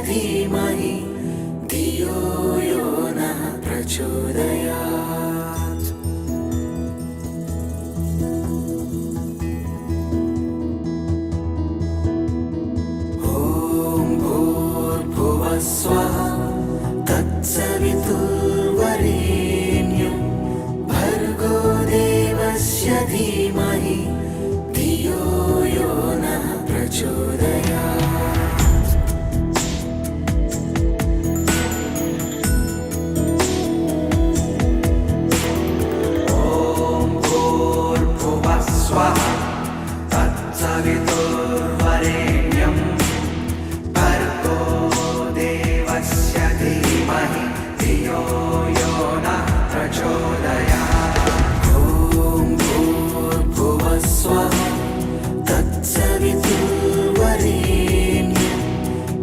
धीमहि धियो यो नः प्रचोदयात्। ॐ भूर्भुवः स्वः तत्सवितुर्वरेण्यं भर्गो देवस्य धीमहि धियो यो नः प्रचोदयात्। सवितुर्वरेण्यं भर्गो देवस्य धीमहि धियो यो नः प्रचोदयात्। ॐ भूर्भुवः स्वः तत्सवितुर्वरेण्यं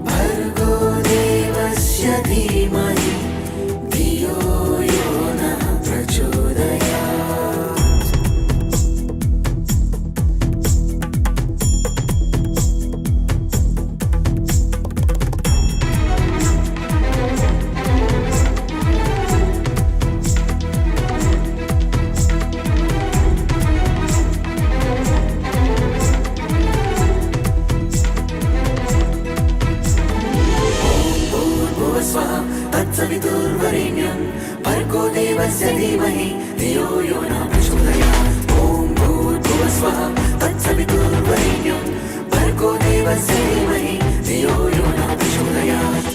भर्गो देवस्य धीमहि धियो यो नः प्रचोदयात्। स्वः तत्सवितुर्वरेण्यं भर्गो देवस्य धीमहि धियो यो नः प्रचोदयात्। ॐ भूर्भुवः स्वः तत्सवितुर्वरेण्यं भर्गो देवस्य धीमहि धियो यो नः प्रचोदयात्।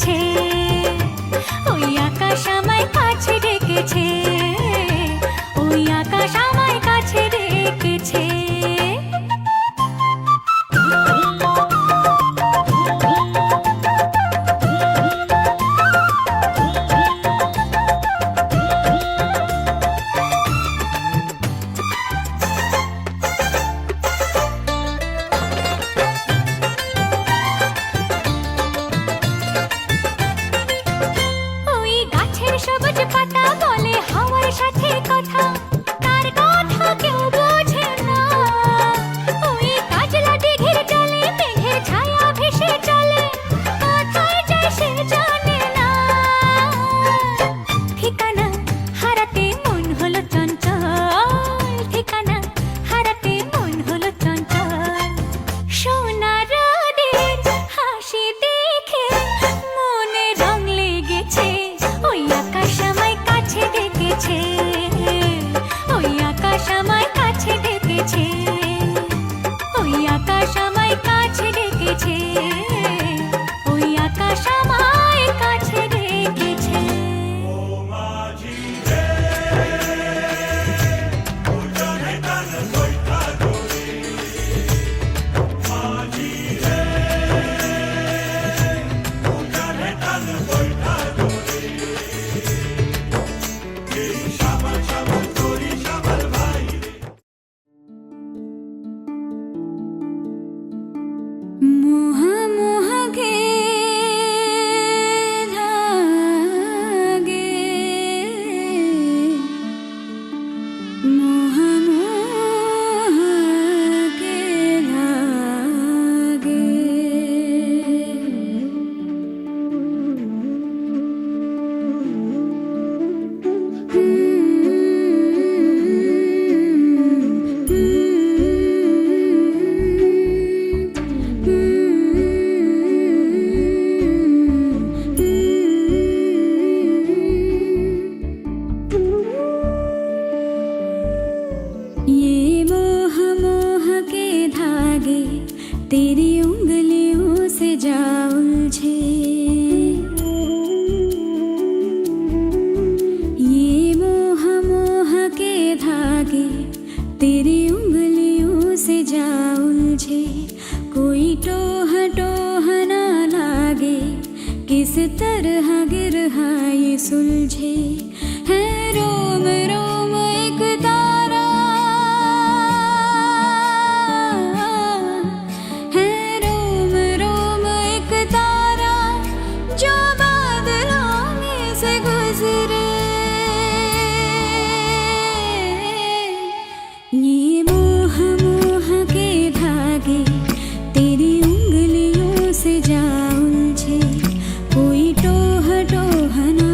ডেকেছে, ওই আকাশ আমায় কাছে ডেকেছে, ওই আকাশ আমায় কাছে ডেকেছে। ওই গাছের সবুজ পাতা বলে হাওয়ার সাথে কথা, তার কথা কেউ বোঝে না। ওই কাজলা দিঘির জলে মেঘের ছায়া ভেসে চলে, কোথায় যায় সে জানে না। ঠিকানা হারাতে মন হলো চঞ্চল, ঠিকানা হারাতে মন হলো চঞ্চল। সোনার রোদের হাসি দেখে মনে রং লেগেছে, ওই আকাশ আমায় কাছে ডেকেছে, ওই আকাশ আমায় কাছে ডেকেছে, ওই আকাশ আমায় কাছে ডেকেছে, ওই আকাশ আমায় কাছে ডেকেছে। মোহ মোহ গে ধাগে, মোহ মোহ গে ধাগে। ये मोह मोह के धागे तेरी उंगलियों से जा उलझे, ये मोह मोह के धागे तेरी उंगलियों से जा उलझे। कोई टोह टोह ना लागे, किस तरह गिरहा ये सुलझे। है रोम रोम एक तारा, है रोम रोम एक तारा, जो बादलों में से गुजरे। ये मोह मोह के धागे तेरी उंगलियों से जा उलझे। कोई टोह टोह ना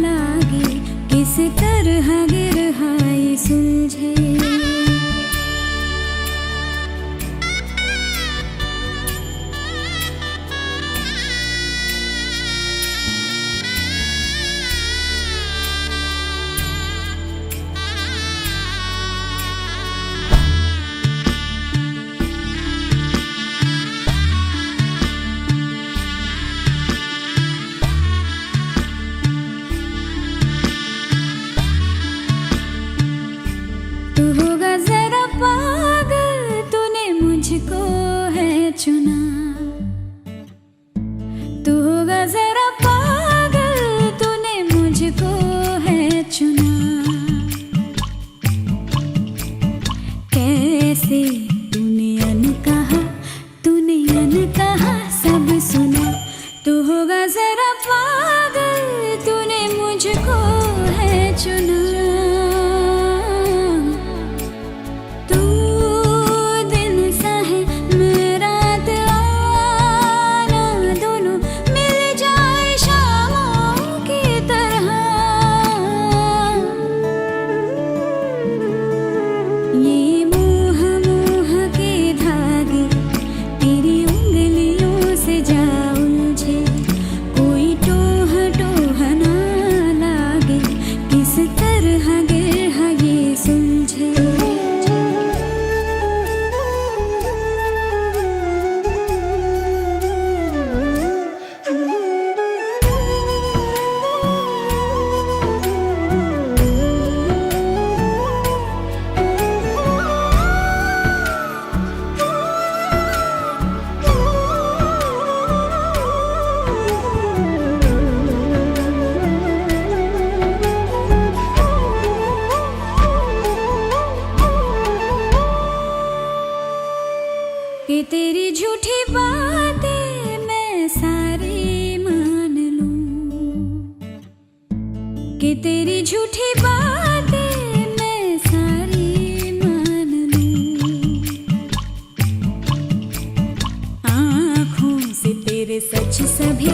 लागे, किस तरह गिरहा ये सुलझे। तू होगा जरा पागल, तूने मुझको है चुना। तू होगा जरा पागल, तूने मुझको है चुना। कैसे तूने अनकहा सब सुना। तू होगा जरा पागल, तूने मुझको है चुना। तू दिन सा है मेरा आना, दोनों मिल जाए शामों की तरह। ये मोह मोह के धागे तेरी उंगलियों से जा उलझे। कोई टोह झूठी बातें मैं सारी मान लूं, आँखों से तेरे सच सभी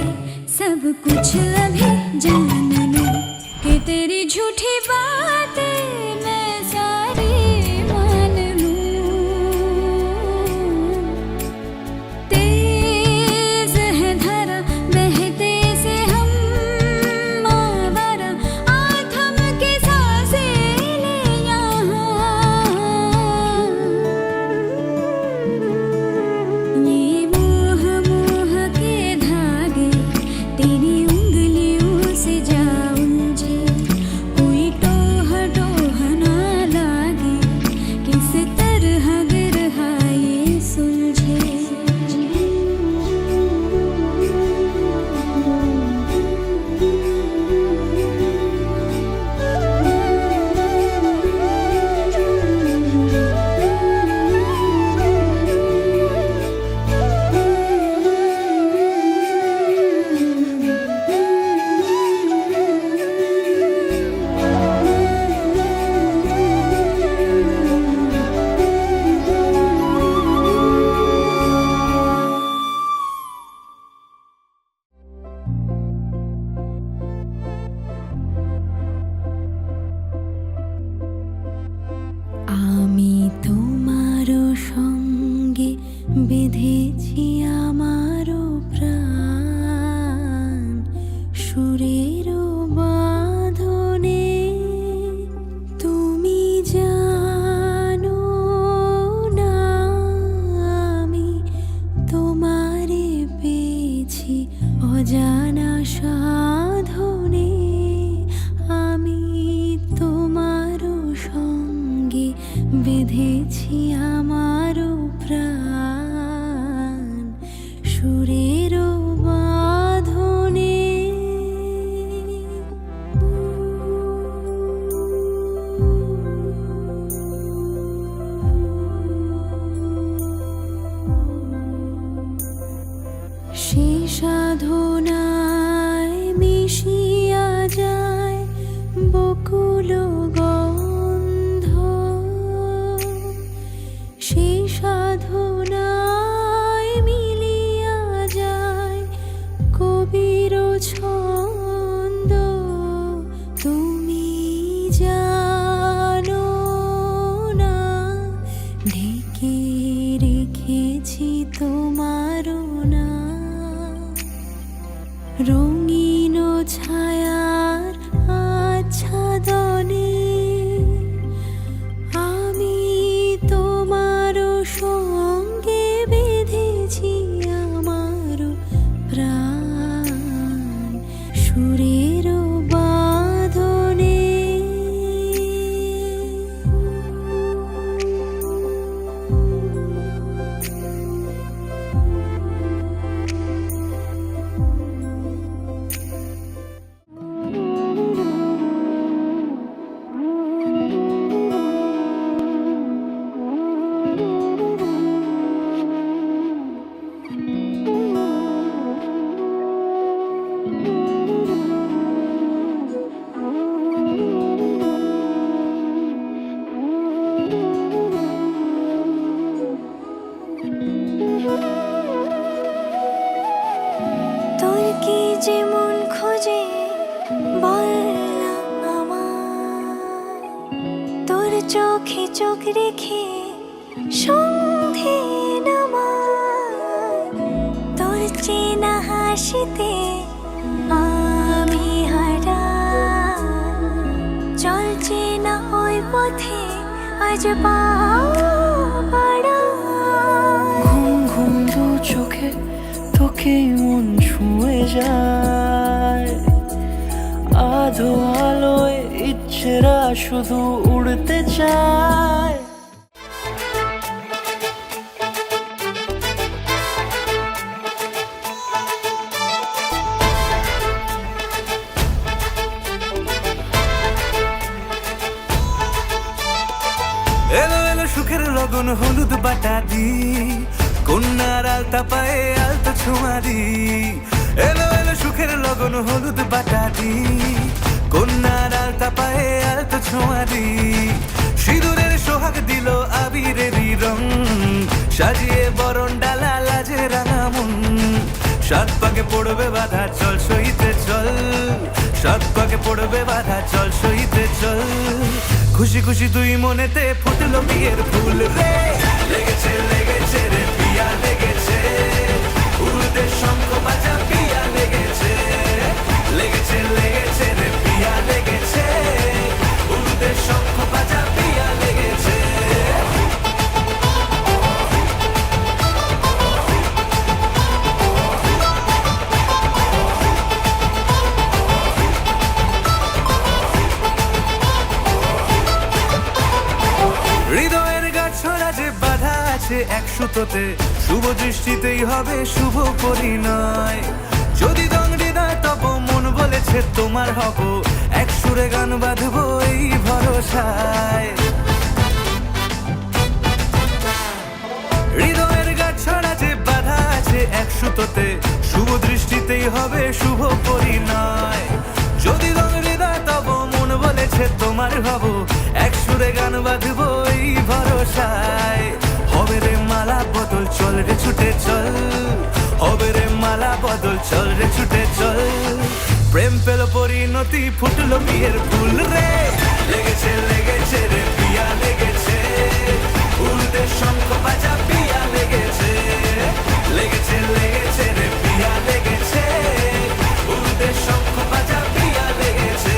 सब कुछ अभी जान लूं कि तेरी झूठी बातें मैं सारी मान लूं। तेज है धारा बहते से हम आवारा, आ थम के सांसें ले यहाँ। ये मोह मोह के धागे तेरी उंगलियों से जा उलझे, कोई टोह टोह ना लागे, किस तरह बिरहा ये सुलझे। আমি তোমারও সঙ্গে বেঁধেছি আমারও প্রাণ, সুরেরও বাঁধনে তুমি জানো না আমি তোমারে পেয়েছি অজানা সাধনে। আমি তোমারও সঙ্গে বেঁধেছি আমারও প্রাণ, সুরেরও বাঁধনে। সে সাধনায় মিশিয়া যায় বকুল গন্ধ, সে সাধনায় মিলিয়া যায় কবির ছন্দ। তুমি জানো না ঢেকে রেখেছি তোমারও না, রঙিন ছায়ার আচ্ছাদনে আমি তোমারও সঙ্গে বেঁধেছি আমারও প্রাণ, সুরেরও বাঁধনে। তোর কি যে মন খোঁজে বল না আমায়, তোর চোখে চোখ রেখে সন্ধে নামায়, তোর চেনা হাসিতে আমি হারাই, চল চেনা ওই পথে আজ পা বাড়াই। ঘুম ঘুম দু চোখে তোকে মন ছুঁয়ে যায়, আধো আলোয় ইচ্ছেরা শুধু উড়তে চায়। এলো এলো সুখের লগন হলুদ বাটা দি, কন্যার আলতা পায়ে আলতা ছোঁয়া দি। এলো এলো সুখের লগন হলুদ বাটা দি, কন্যার আলতা পায়ে আলতো ছোঁয়া দি সিঁদুরের সোহাগ দিল আবিরেরই রং সাজিয়ে বরণ ডালা লাজে রাঙা মন সাত পাকে পড়বে বাধা চল সইতে চল সাত পাকে পড়বে বাধা চল সইতে চল খুশি খুশি দুই মনেতে ফুটলো বিয়ের ফুল রে লেগেছে লেগেছে রে পিয়া লেগেছে উলুদের শঙ্খ বাজা পিয়া লেগেছে লেগেছে লেগেছে রে পিয়া লেগেছে উলুদের শঙ্খ বাজা পিয়া লেগেছে হৃদয়ের গাছড়া যে বাধা আছে এক সুতোতে শুভ দৃষ্টিতেই হবে শুভ পরিণয় যদি দংড়ি দেয় তব মন বলেছে তোমার হব এক সুরে গান বাঁধবো এই ভরসায় হৃদয়ের গাছড়া যে বাধা আছে এক সুতোতে শুভ দৃষ্টিতেই হবে শুভ পরিণয় যদি দংড়ি দেয় তব মন বলেছে তোমার হব এক সুরে গান বাঁধবো এই ভরসায় হবে রে মালা বদল চল রে ছুটে চল হবে রে মালা বদল চল রে ছুটে চল প্রেম পেল পরিণতি ফুটলো বিয়ের ফুল রে লেগেছে লেগেছে রে পিয়া লেগেছে উলুদের শঙ্খ বাজা পিয়া লেগেছে লেগেছে লেগেছে রে পিয়া লেগেছে উলুদের শঙ্খ বাজা পিয়া লেগেছে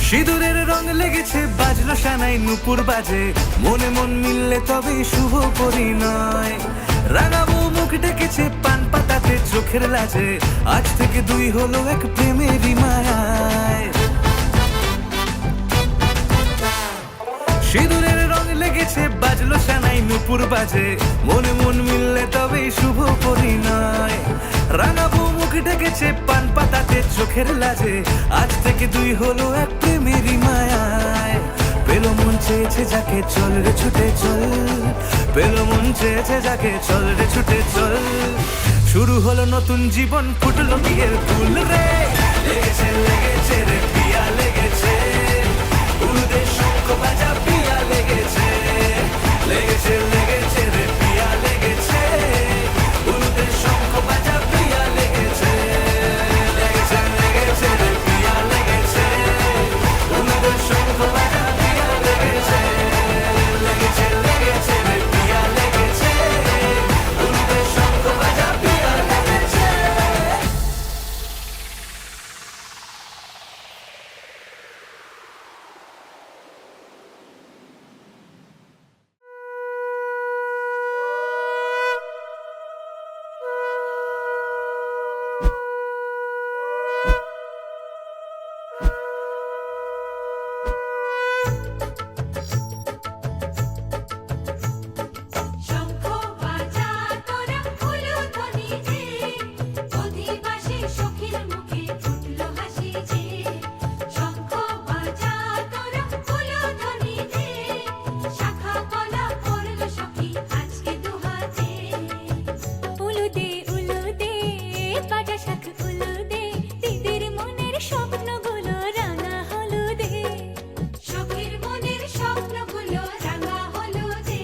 সিঁদুরের রং লেগেছে বাজলো সানাই নুপুর বাজে মনে মন মিললে তবেই শুভ পরিণয় রাঙাবো মুখ ডেকেছে পান পাতাতে চোখের লাজে আজ থেকে দুই হলো এক প্রেমেরই মায়ায় সিঁদুরের রং লেগেছে বাজলো সানাই নুপুর বাজে মনে মন মিললে তবেই শুভ পরিণয় রাঙাবো মুখ ডেকেছে পান পাতাতে চোখের লাজে আজ থেকে দুই হলো এক প্রেমেরই মায়ায় পেলো মন চেয়েছে যাকে চল রে ছুটে চল পেলো মন চেয়েছে যাকে চল রে ছুটে চল শুরু হলো নতুন জীবন ফুটলো বিয়ের ফুল রে লেগেছে লেগেছে রে পিয়া লেগেছে উলুদের শঙ্খ বাজা পিয়া লেগেছে লেগেছে লেগেছে রে পিয়া লেগেছে উলুদের শঙ্খ বাজা পিয়া লেগেছে লেগেছে লেগেছে রে পিয়া লেগেছে উলুদের শঙ্খ বাজা পিয়া লেগেছে লেগেছে লেগেছে রে পিয়া লেগেছে উলুদের শঙ্খ বাজা পিয়া লেগেছে শঙ্খ বাজা তোরা উলুধ্বনি দে অধিবাসী সখীর মুখে ফুটলো হাসি যে শঙ্খ বাজা তোরা উলুধ্বনি দে শাখা কলা পড়লো সখী আজকে দুহাতে উলুদে উলুদে বাজা শাখ উলুদে দিদির মনের স্বপ্নগুলো রাঙা হলুদে সখীর মনের স্বপ্নগুলো রাঙা হলুদে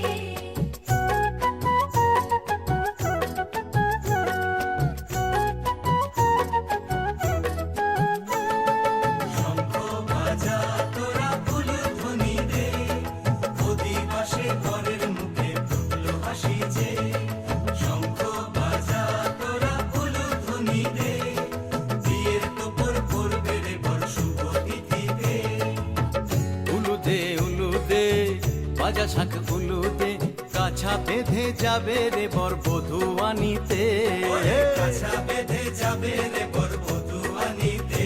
উলুদে উলুদে বাজা শাঁখ উলুদে কাছা বেঁধে যাবে রে বর বধূ আনিতে কাছা বেঁধে যাবে রে বর বধূ আনিতে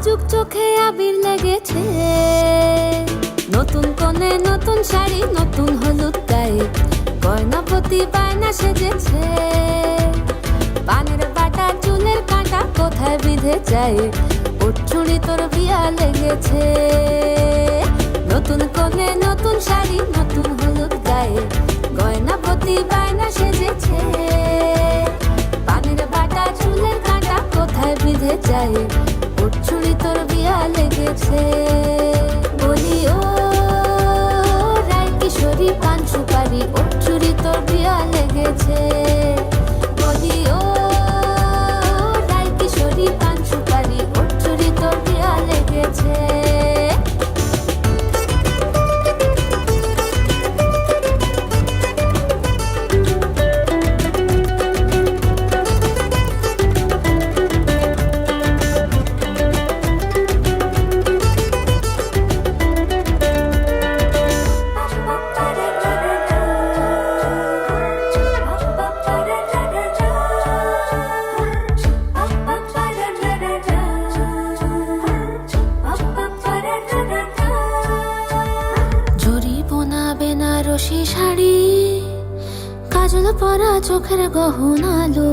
লাজুক চোখে আবির লেগেছে, নতুন কোণে নতুন শাড়ি নতুন হলুদ গায়ে, গয়নাপতি বায়না সেজেছে। পানের বাটা চুলের কাঁটা কোথায় বিঁধে যায়, ওর চুড়ি তোর বিয়া লেগেছে। নতুন কোণে নতুন শাড়ি নতুন হলুদ গায়ে, গয়নাপতি বায়না সেজেছে। পানের বাটা চুলের কাঁটা কোথায় বিঁধে যায়, ওর চুড়ি তোর বিয়া লেগেছে। বলি ও রায় কিশোরী পান সুপারি, ওর চুড়ি তোর বিয়া লেগেছে। বলি ও রায় কিশোরী পান সুপারি, ওর চুড়ি তোর বিয়া লেগেছে। বেনারসি শাড়ি, কাজল পরা চোখের গহনালো,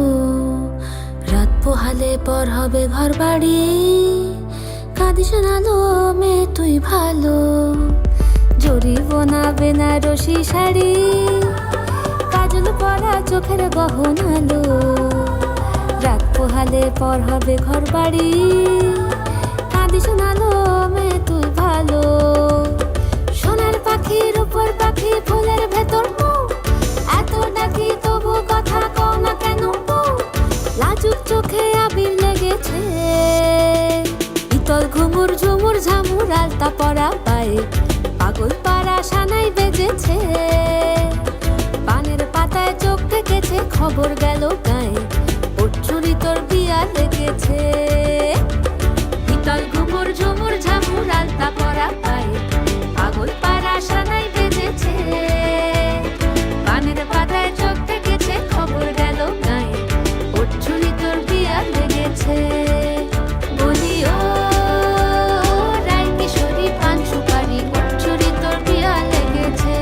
রাত পোহালে পর হবে ঘর বাড়ি, কাঁদিস নালো মে তুই ভালো। জরি বোনা বেনারসি শাড়ি, কাজল পরা চোখের গহনালো, রাত পোহালে পর হবে ঘর বাড়ি, কাঁদিস নালো মে তুই ভালো। সোনার পাখির উপর পাখি ফুলের ভেতর এত ডাকি তবু কথা কও না কেন। লাজুক চোখে আবির লেগেছে, ইতল ঘুমুর ঝুমুর ঝামুর আলতা পরা পায়ে, পাগল পাড়া সানাই বেজেছে। পানের পাতায় চোখ থেকেছে, খবর গেল গায়ে, ওর চুরি তোর বিয়া লেগেছে। ইতল ঘুমুর ঝুমুর ঝামুর আলতা পরা পায়ে, পাগল পাড়া সানাই বেজেছে। পানের পাতায় চোখ থেকেছে, খবর গেল গায়ে, ওর চুরি তোর বিয়া লেগেছে। বলি ও রায় কিশোরী পান সুপারি, ওর চুরি তোর বিয়া লেগেছে।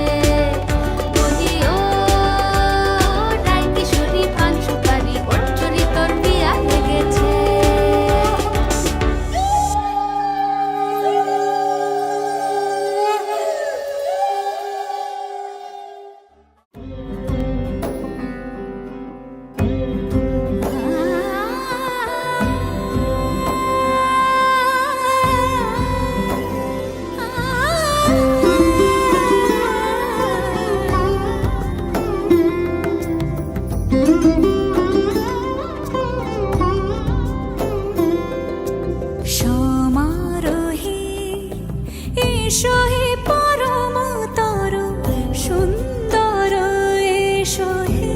বলি ও রায় কিশোরী পান সুপারি, ওর চুরি তোর বিয়া লেগেছে। সমারোহে এসো হে পরমতর সুন্দর, এসো হে।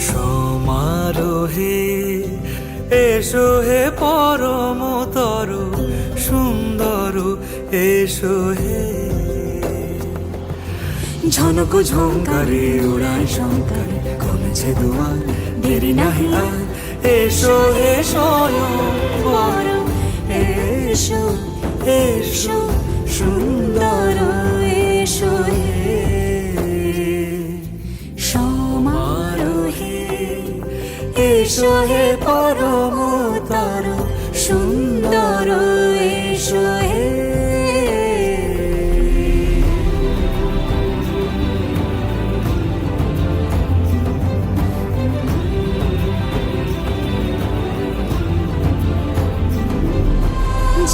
সমারোহে এসো হে পরমতর সুন্দর, এসো হে। ঝনক ঝঙ্কারে উড়ায় শঙ্কারে, কমেছে দুয়ার দেরি নাহি আর। এসো হে স্বয়ংবর, এসো এসো সুন্দর, এসো হে। সমারোহে এসো হে পরমতর সুন্দর, এসো হে।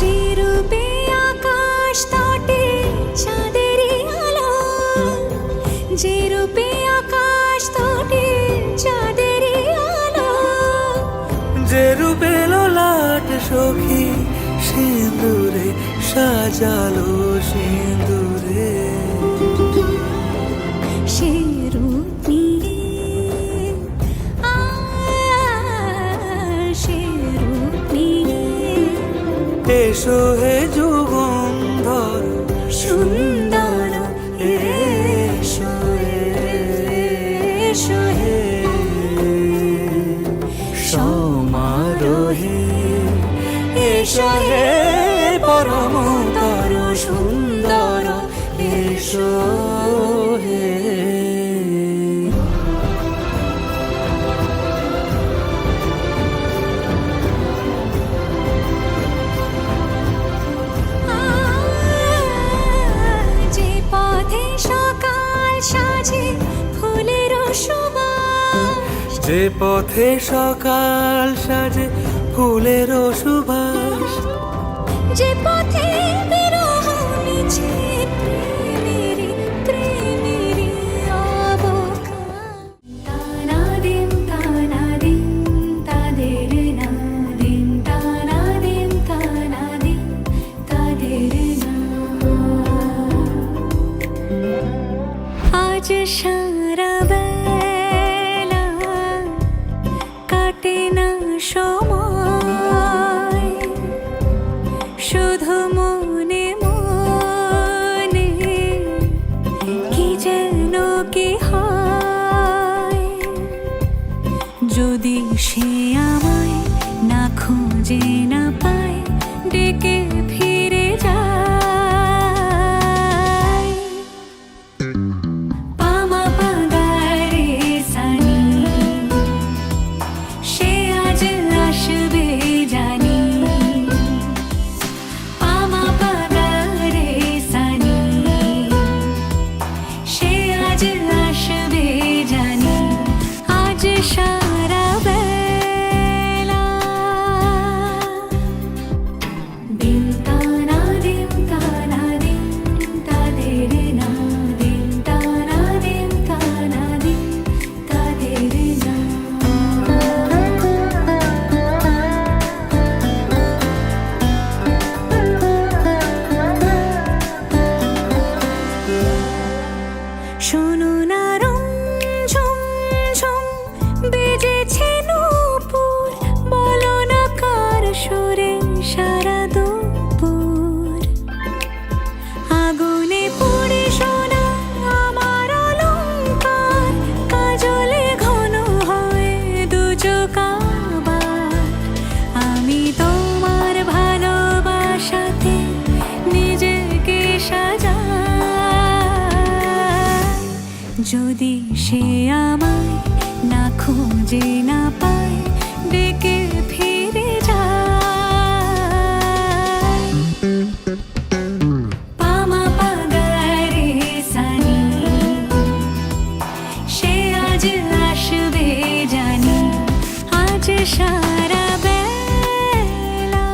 যে রূপে আকাশ তটে চাঁদেরই আলো, যে রূপে আকাশ তটে চাঁদেরই আলো, যে রূপে ললাট সখী সিঁদুরে সাজালো সিঁদুরে। সে রূপ নিয়ে সে রূপ নিয়ে এসো হে যুগন্ধর সুন্দর, এসো এসো হে। সমারোহে এসো হে পরমতর সুন্দর এসো হে। যে পথে সকাল সাজে ফুলের সুবাস, যে পথে সকাল সাজে ফুলের সুবাস, যে পথে বিরহ মিছে প্রেমেরই প্রেমেরই অবকাশ। তানাদিন তানাদিন তাদের নাদিন, তানাদিন তানাদিন তাদের না। আজ সারা বেলা কাটে না সময়, শুধু মনে মনে কি যেন কি হয়। যদি সে আমায় না খুঁজে না পায়, ডেকে ফিরে যায়। পামা পাগারে সানি, সে আজ আসবে জানি। পামা পাগারে সানি, সে আজ আসবে জানি। আজ সারা বেলা দিন তানা দিন তানা দিন তাদের না, দিন তানা দিন তানা দিন তাদের না। শোনো না রঞ্ঝম ঝম বেজেছে নূপুর, বলো না কার সুরে সারা দুপুর। আগুনে পুড়ে সোনা আমার অলংকার, কাজলে ঘন হয় দু চোখ আবার। আমি তোমার ভালোবাসাতে নিজেকে সাজাই। যদি সে আমায় না খুঁজে না পায়, ডেকে ফিরে যায়। পামা পাগারে সানি, সে আজ আসবে জানি। আজ সারা বেলা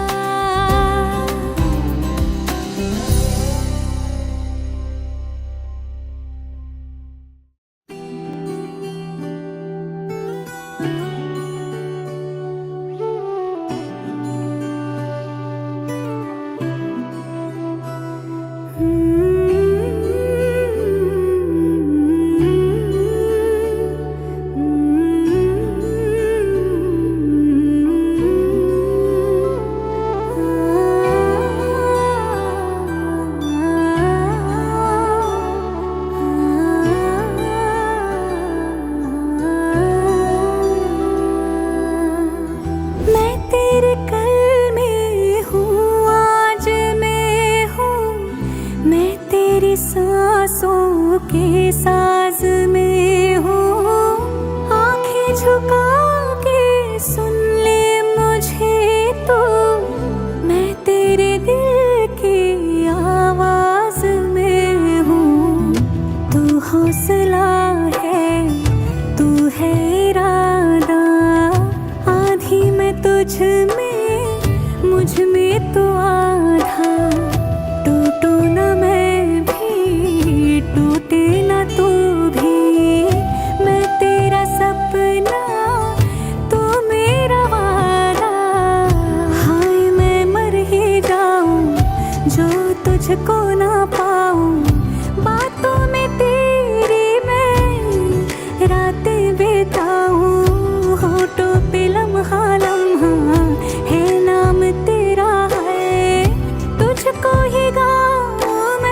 मैं तेरे कल में हूँ, आज मैं हूँ। मैं तेरी सांसों के साज में हूँ। आंखें झुका के सुन ले मुझे तो, मैं तेरे दिल की आवाज में हूँ। तू हौसला है, तू है इरादा, आधी मैं तुझ में, मुझ में तो आधा। टूटू न मैं भी, टूटे न तू भी। मैं तेरा सपना, तू मेरा वादा। हाय मैं मर ही जाऊं जो तुझको ना पाऊं। बातों में तेरी मैं रातें बिताऊं। होठों पे लम्हा लम्हा है नाम तेरा है, तुझको ही गाऊं मैं।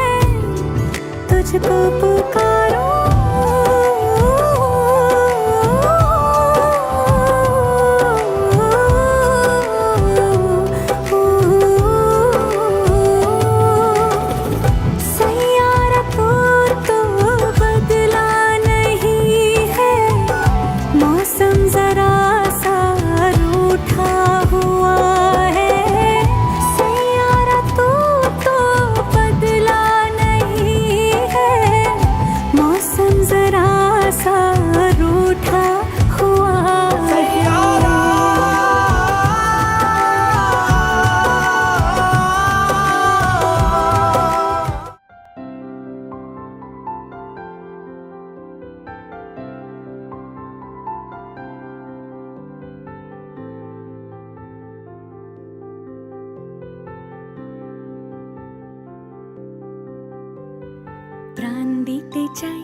দিতে চাই,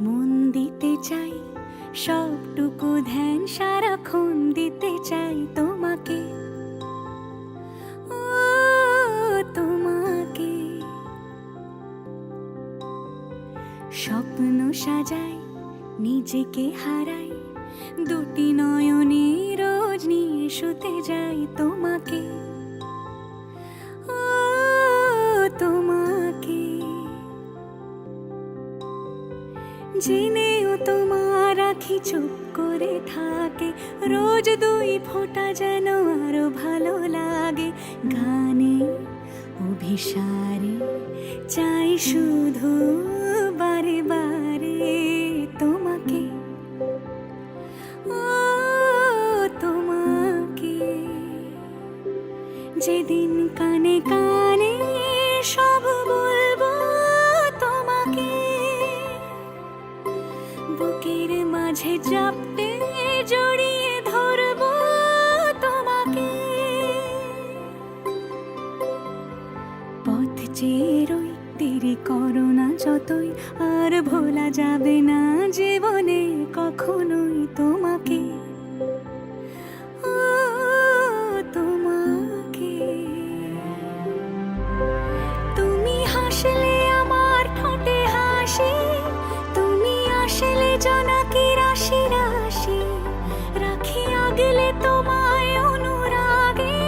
মন দিতে চাই, সবটুকু ধ্যান সারাক্ষণ দিতে চাই তোমাকে, ও তোমাকে। স্বপ্ন সাজাই, নিজেকে হারাই, দুটি নয়নে রোজ নিয়ে শুতে যাই তোমাকে, ও তোমাকে। জেনেও তোমার আখি চুপ করে থাকে, রোজ দুই ফোঁটা যেন আরো ভালো লাগে। গানে অভিসারে চাই শুধু বারে বারে তোমাকে, ও তোমাকে। যেদিন কানে কানে সব বলবো তোমাকে, বুকের মাঝে চাপতে জড়িয়ে ধরবো তোমাকে। পথ চেয়ে রই, দেরি করো না যতই, আর ভোলা যাবে না জীবনে কখনোই তোমাকে, ও তোমাকে। তুমি হাসলে আমার ঠোঁটে হাসি, তুমি আসলে জোনাকি রাশি রাশি, রাখি আগলে তোমায় অনুরাগে,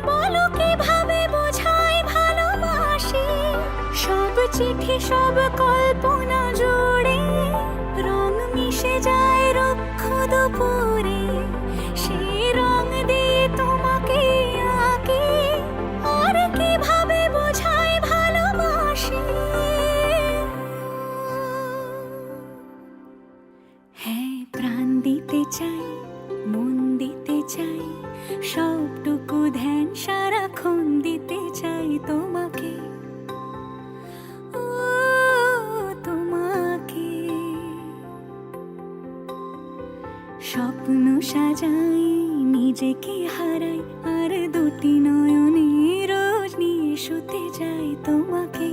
বলো কিভাবে বোঝাই ভালোবাসি। সব চিঠি সব কল্পনা জুড়ে রং মিশে যায় রুক্ষ দুপুরে, সেই রং দিয়ে তোমাকে আঁকি, আর কিভাবে বোঝাই ভালোবাসি। হ্যাঁ, প্রাণ দিতে চাই, মন দিতে চাই, সবটুকু ধ্যান সারাক্ষণ দিতে চাই তোমাকে, ও তোমাকে। স্বপ্ন সাজাই, নিজেকে হারাই, আর দুটি নয়নে রোজ নিয়ে শুতে যাই তোমাকে,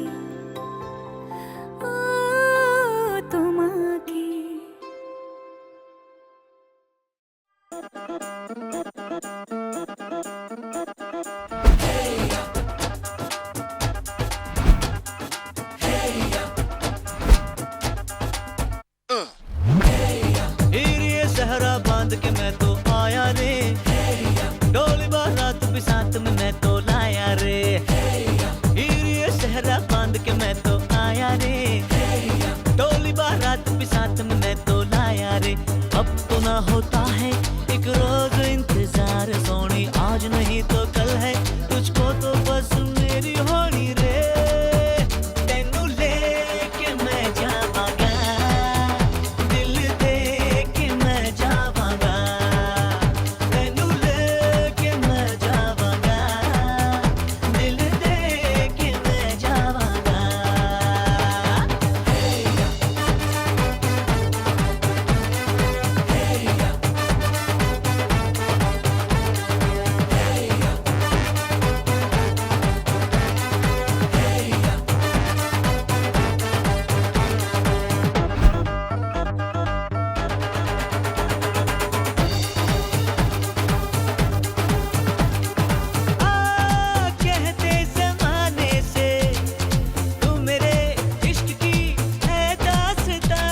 ও তোমাকে। ये सहरा बांध के मैं तो आया रे, डोली बारात भी साथ में मैं तो लाया रे। ये सहरा बांध के मैं तो आया रे, डोली बारात भी साथ में मैं तो लाया रे। अब तो ना होता है एक रोज इंतजार सोनी, आज नहीं तो कल है, तुझको तो बस मेरी होनी रे। तेनू लेके मैं जावांगा, दिल दे के मैं जावांगा, तेनू लेके मैं जावांगा, दिल दे के मैं जावांगा। कहते ज़माने से तू मेरे इश्क की है दास्तां,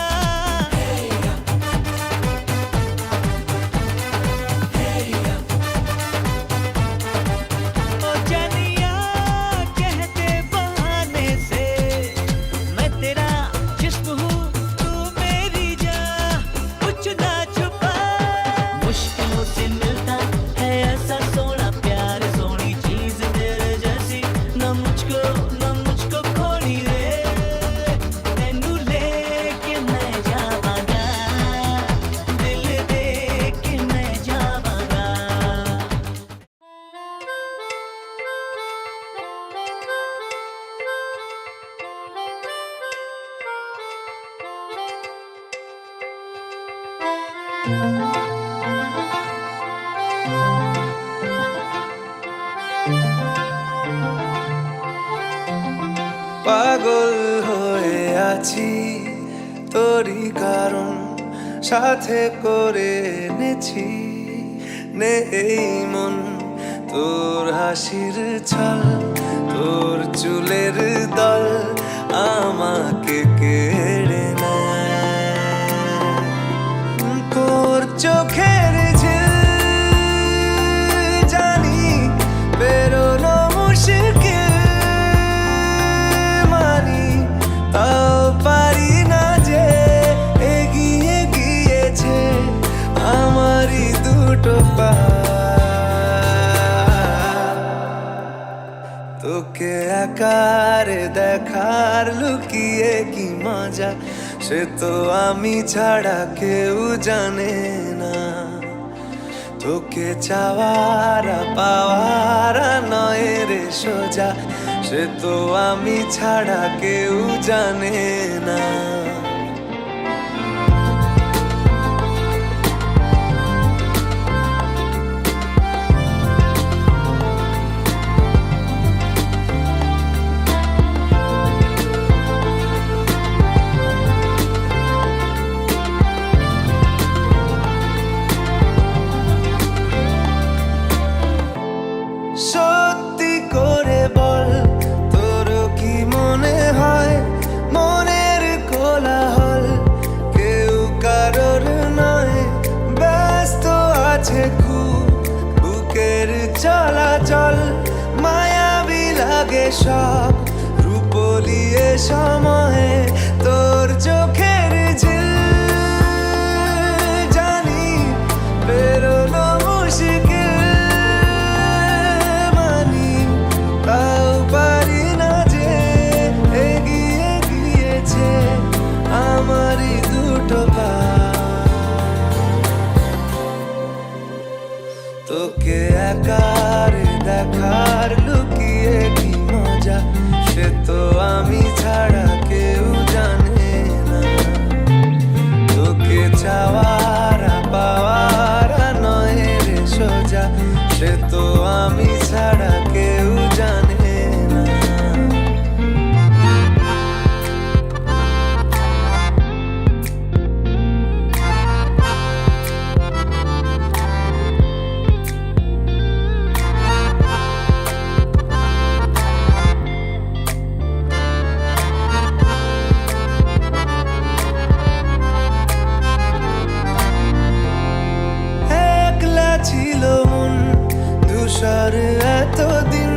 ओ जानिया कहते बहाने से मैं तेरा जिस्म हूँ, तू मेरी जान, कुछ ना छुपा। मुश्किलों से मिलता है ऐसा सोना प्यार, सोनी चीज तेरे जैसी न मुझको खोनी रे। तेनू लेके मैं जावांगा, दिल दे के मैं जावांगा। পাগল হয়ে আছি তোরই কারণ সাথে করে এনেছি নে এই মন তোর হাসির ছল তোর চুলের দল আমাকে কেড়ে নেয় তোর চোখের ঝিল জানি বেরোনো মুশকিল মানি তাও পারি না যে এগিয়ে গিয়েছে আমারই দুটো পা তোকে একারে দেখার লুকিয়ে কি মজা সে তো আমি ছাড়া কেউ জানে না তোকে চাওয়ারা পাওয়ারা নয় রে সোজা সে তো আমি ছাড়া কেউ জানে না সত্যি করে বল তোর কি মনে হয় মনের কোলাহল কেউ কারোর নয় ব্যস্ত আছে খুব বুকের চলাচল মায়াবী লাগে সব রূপলিয়ে সময়ে তোর চোখের ঝিল জানি বেরোনো মুশকিল তাও পারি না যে এগিয়ে গিয়েছে আমারই দুটো পা তোকে একারে দেখার লুকিয়ে কি মজা সে তো আমি ছাড়া কেউ জানে না তোকে চাওয়ারা পাওয়ারা নয় রে সোজা সে তো আমি ছাড়া কেউ জানে না একলা ছিল মন ধূসর এতদিন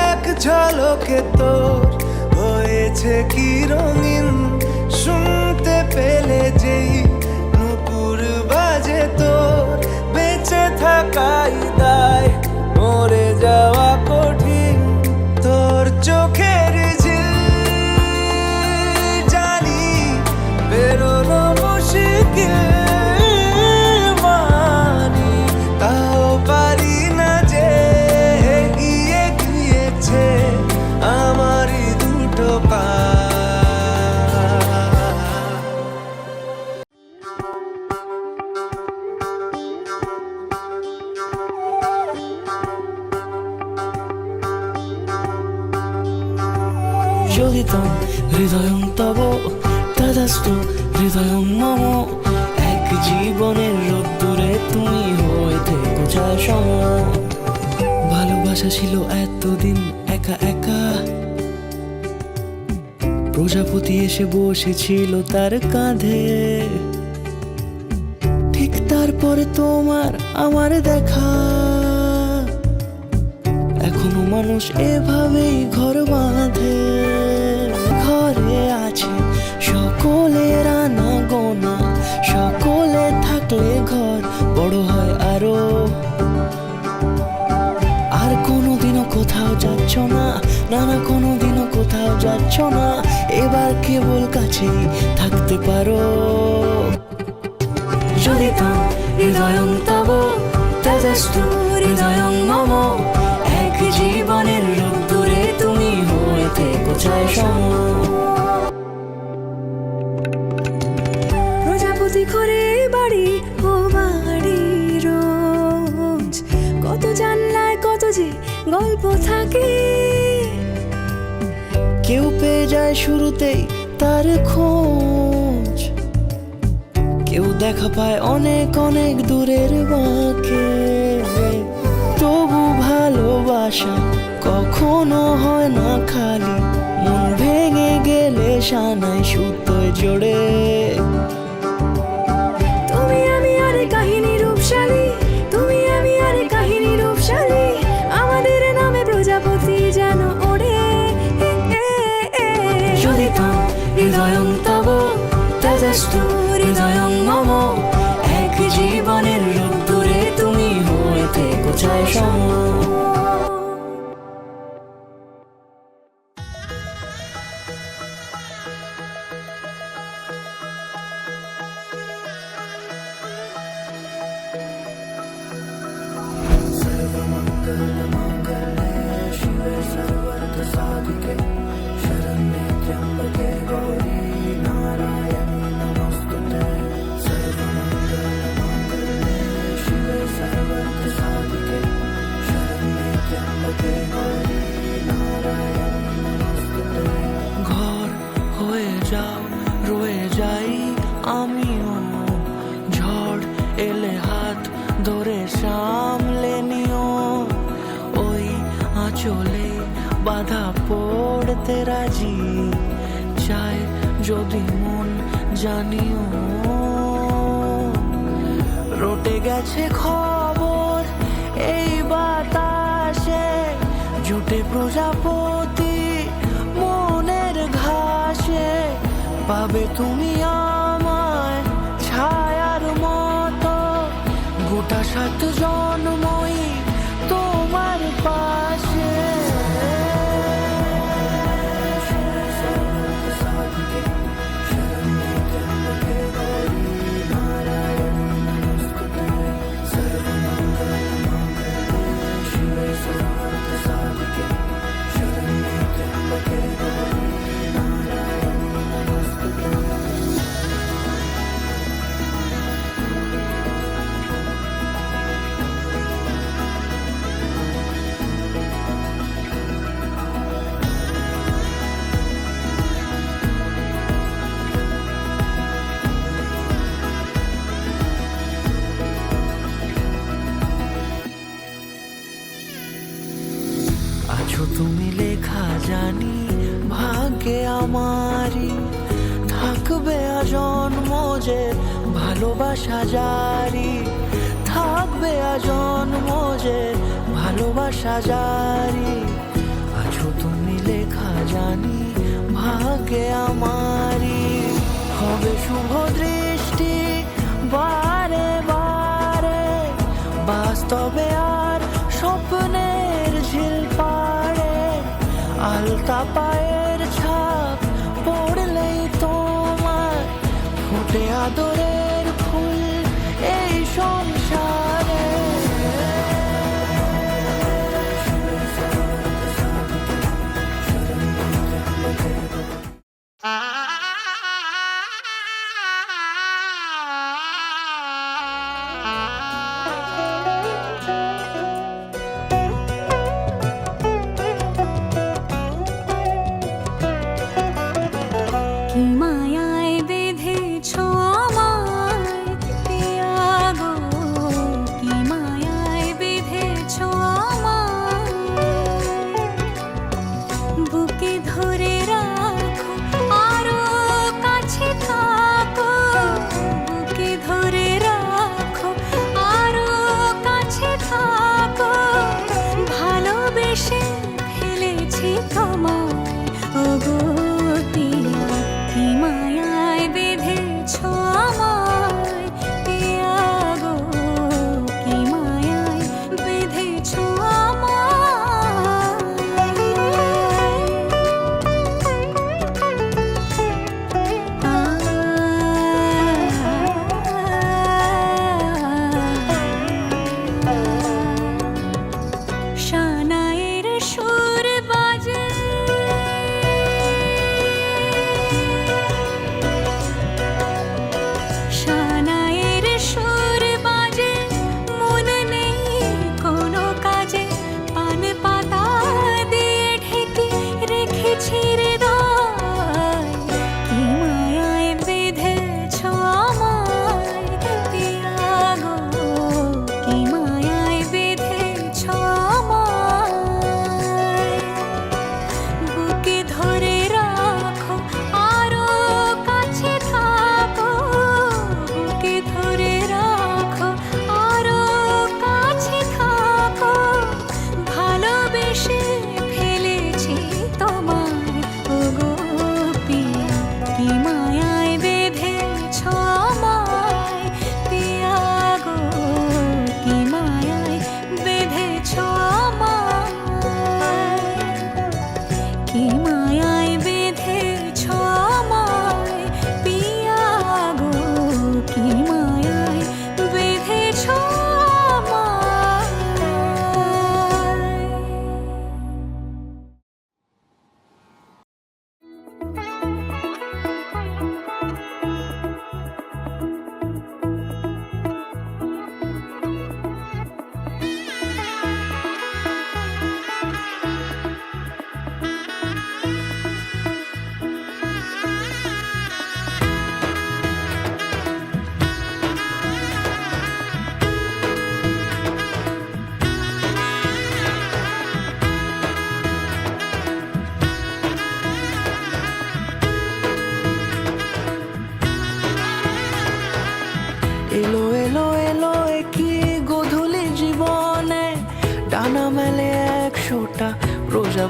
এক ঝলকে তোর হয়েছে কি রঙিন শুনতে পেলে যেই নুপুর বাজে তোর বেঁচে থাকাই দায় মরে যাওয়া কঠিন তোর চোখের ঝিল জানি বেরোনো মুশকিল মানি তাও পারি না যে এগিয়ে গিয়েছে আমারই দুটো পা যোগিতম হৃদয়ং তব তদাস্তু হৃদয়ং মম এক জীবনের রোদ্দুরে তুমি হয়ে থেকো চায় সম ভালোবাসা ছিল এতদিন একা একা প্রজাপতি এসে বসেছিল তার কাঁধে ঠিক তারপরে তোমার আমার দেখা এখনো মানুষ এভাবেই ঘর বাঁধে ঘরে আছে সকলের আনা গোনা সকলে থাকলে ঘর বড় হয় আরো আর কোনোদিনও কোথাও যাচ্ছ না নানা কোনোদিনও কোথাও যাচ্ছ না এবার কেবল কাছেই থাকতে পারো যদি তো হৃদয়ং তব তেজস্তু হৃদয়ং মম এক জীবনের রোদ্দুরে তুমি হয়ে থেকো চায় সম প্রজাপতি ঘরে বাড়ি ও বাড়ি রোজ কত জানলায় কত যে গল্প থাকে কেউ পেয়ে যায় শুরুতেই তার খোঁজ। কেউ দেখা পায় অনেক অনেক দূরের বাঁকে, তবু ভালোবাসা কখনো হয় না খালি। মন ভেঙে গেলে সানাই সুতোয় জোড়ে। তুমি আমি আর কাহিনী রূপশালী, তুমি আমি আর কাহিনী রূপশালী, আমাদের নামে প্রজাপতি যেন ওড়ে। যদি তাম হৃদয়ং তব তেজস্তু হৃদয়ং মম, এক জীবনের রোদ্দুরে তুমি হয়ে থেকো চাই সম। ঘর হয়ে যাও রয়ে যাই আমিও, ঝড় এলে হাত ধরে সামলে নিও। ওই আঁচলে বাধা পড়তে রাজি, চায় যদি মন জানিও। রটে গেছে খবর এই বাতাসে, জুটে প্রজাপতি মনের ঘাসে। পাবে তুমি আমায় ছায়ার মতো, গোটা 7 জন্মই তোমার পাশে। আছো তুমি লেখা জানি ভাগ্যে আমারই, থাকবে আজন্ম যে ভালোবাসা জারি। থাকবে আজন্ম যে ভালোবাসা জারি। আছো তুমি লেখা জানি ভাগ্যে আমারই, হবে শুভ দৃষ্টি বারে বারে। বাস্তবে আর স্বপ্নের ঝিল পাড়ে, আলতা পায়ের ছাপ পড়লেই তোমার ফুটে আদরের ফুল এই সংসারে। কি মায়ায় বেঁধেছ আমার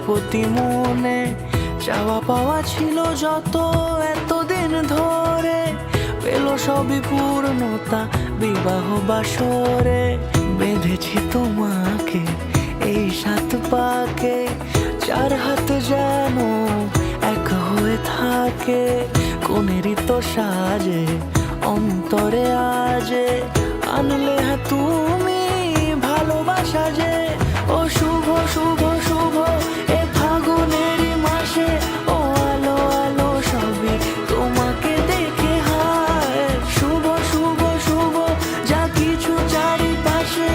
প্রজাপতি মনে চাওয়া পাওয়া ছিল যত এতদিন ধরে, পেল সবই পূর্ণতা বিবাহ বাসরে। বেঁধেছি তোমাকে এই 7 পাকে, 4 হাত যেন এক হয়ে থাকে। কোনেরই তো সাজে অন্তরে আজে আনলে তুমি ভালোবাসা যে। ও শুভ শুভ শুভ এ ফাগুনেরই মাসে, ও আলো আলো সবই তোমাকে দেখে হায়। শুভ শুভ শুভ যা কিছু চারিপাশে,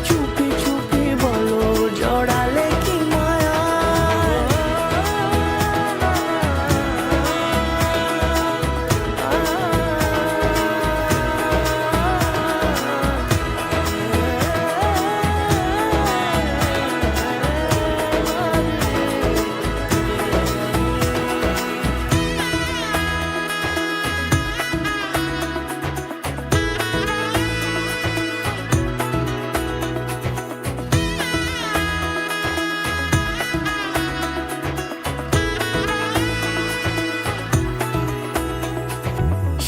চুপি চুপি বলো জড়ালে কি মায়া।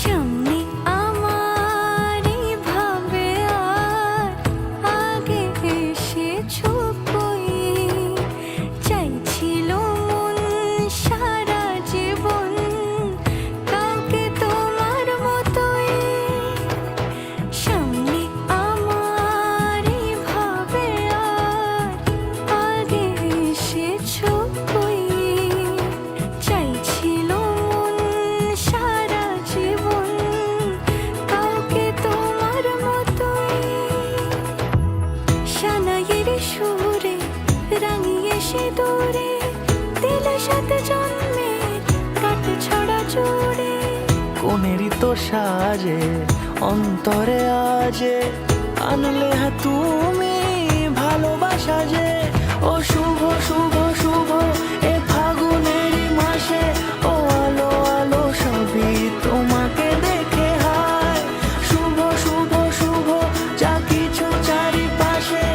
সামনে আমারই ভাবে আর আগে এসেছো কই, চাইছিল মন সারা জীবন কাউকে তোমার মতোই। সামনে আমারই ভাবে আর আগে এসেছো কই, চাইছিল মন সারা জীবন কাউকে তোমার মতোই। সানাইয়ের সুরে রাঙিয়ে সে দূরে দিলে 7 জন্মের কাট ছড়া জোড়ে। কোনেরই তো সাজে অন্তরে আজে আনলে তুমি ভালোবাসা যে। ও শুভ শুভ শুভ এ ফাগুনেরই মাসে, ও আলো আলো সবই তোমাকে দেখে হায়। শুভ শুভ শুভ যা কিছু চারিপাশে,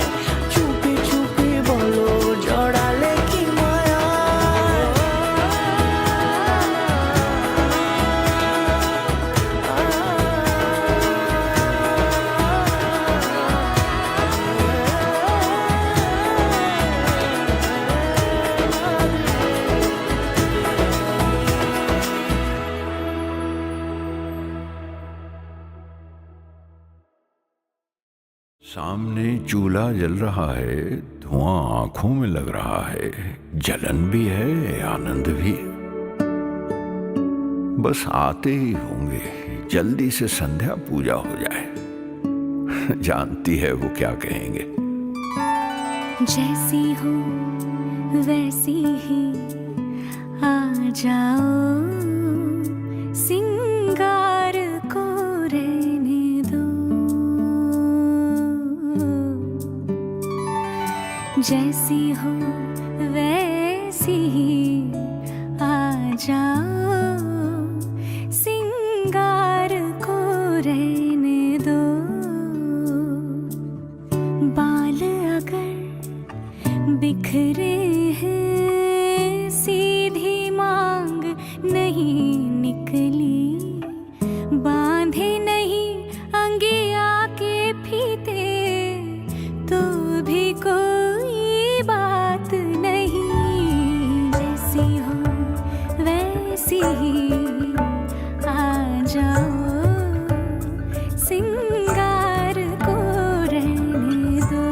চুপি চুপি বলো জড়ালে কি মায়া। सामने चूल्हा जल रहा है, धुआं आंखों में लग रहा है, जलन भी है आनंद भी। बस आते ही होंगे, जल्दी से संध्या पूजा हो जाए। जानती है वो क्या कहेंगे। जैसी हो वैसी ही आ जाओ, सिंगार को रहने दो। जैसी हो वैसी ही आ जाओ, सिंगार को रहने दो। बाल अगर बिखरे हैं, सीधी मांग नहीं निकली, बांधे नहीं अंगिया के फीते, तो भी कोई बात नहीं। जैसी हो वैसी ही आ जाओ, सिंगार को रहने दो।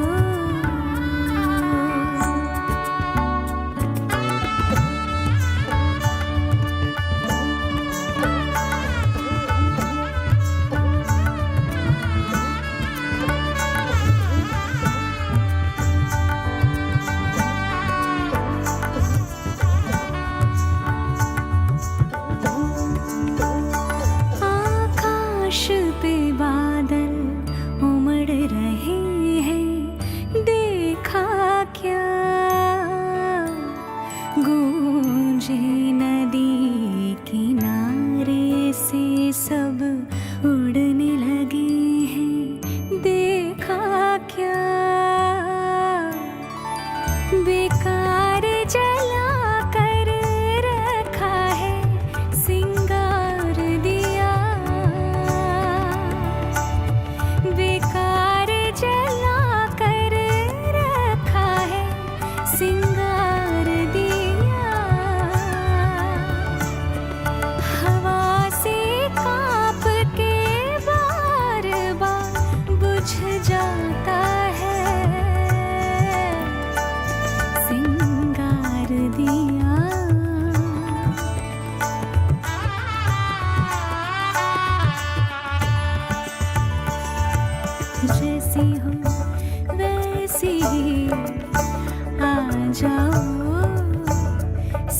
যাও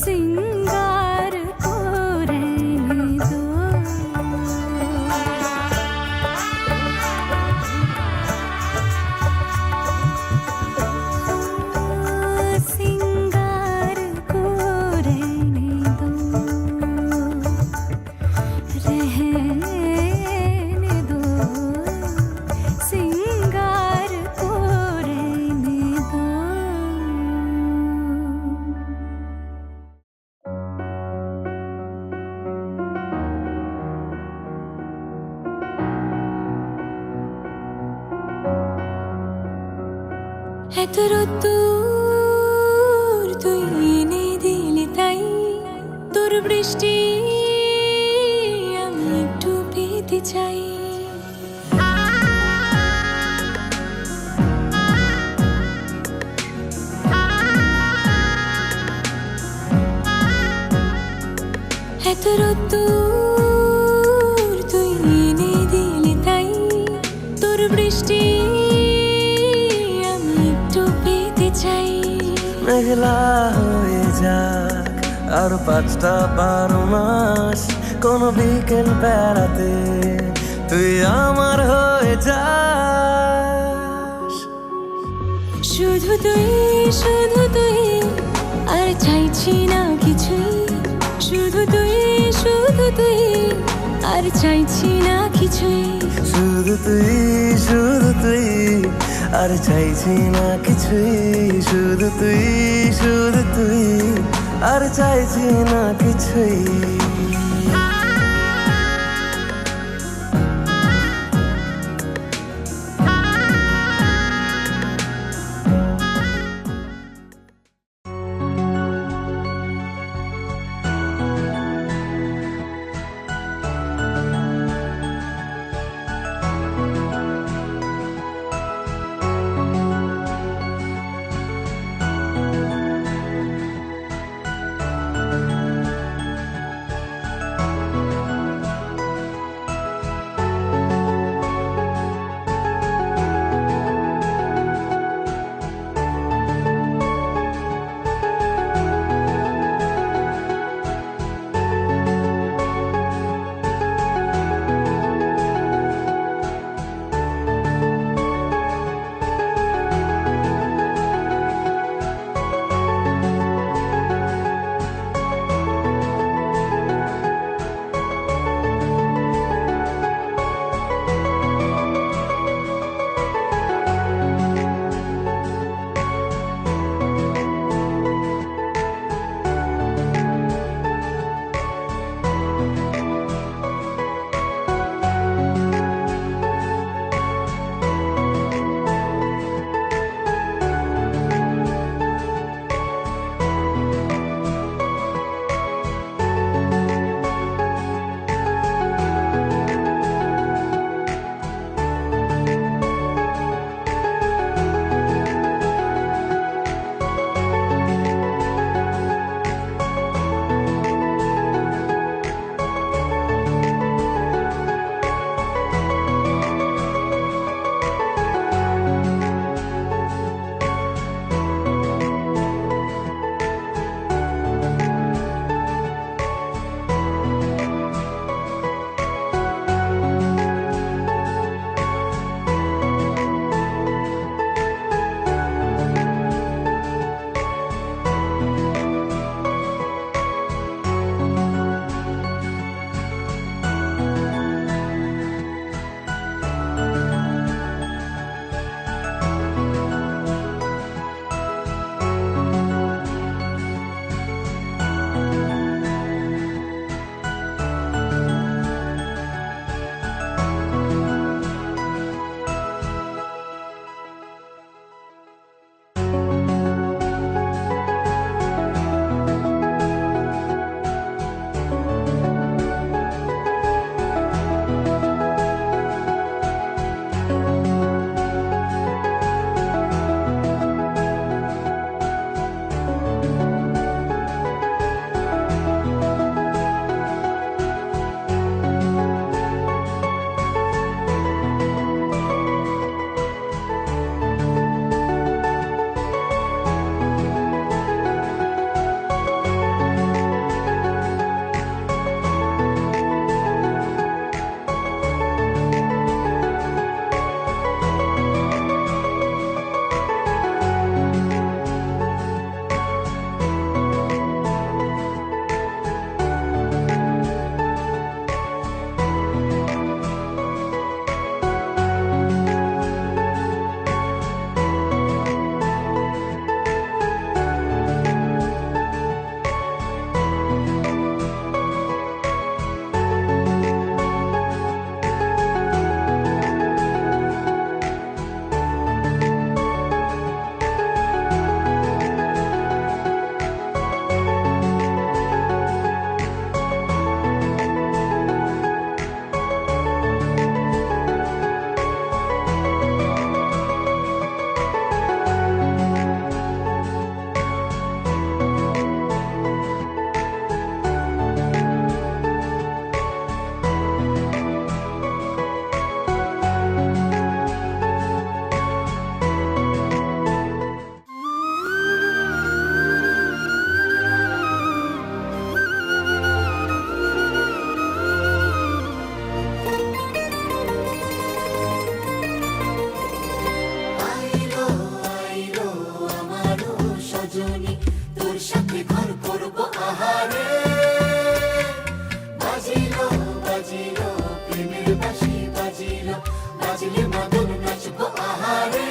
সিঙ্গার করে দো সিঙ্গার করে দো रहने दो सिंगार को रहने दो এত রোদ্দুর তুই এনে দিলি তাই তোর বৃষ্টি আমি একটু পেতে চাই এত রোদ্দুর তুই এনে দিলি তাই তোর বৃষ্টি আমি একটু পেতে চাই মেঘলা হয়ে যাক আর 5টা 12 মাস কোন বিকেল বেড়াতে তুই আমার হয়ে যাস শুধু তুই আর চাইছি না কিছুই শুধু তুই আর চাইছি না কিছুই শুধু তুই আর চাইছি না কিছুই শুধু তুই আর চাইছি না কিছুই বাজিলো প্রেমের বাঁশি বাজিলো বাজলে মদন নাচবো আহারে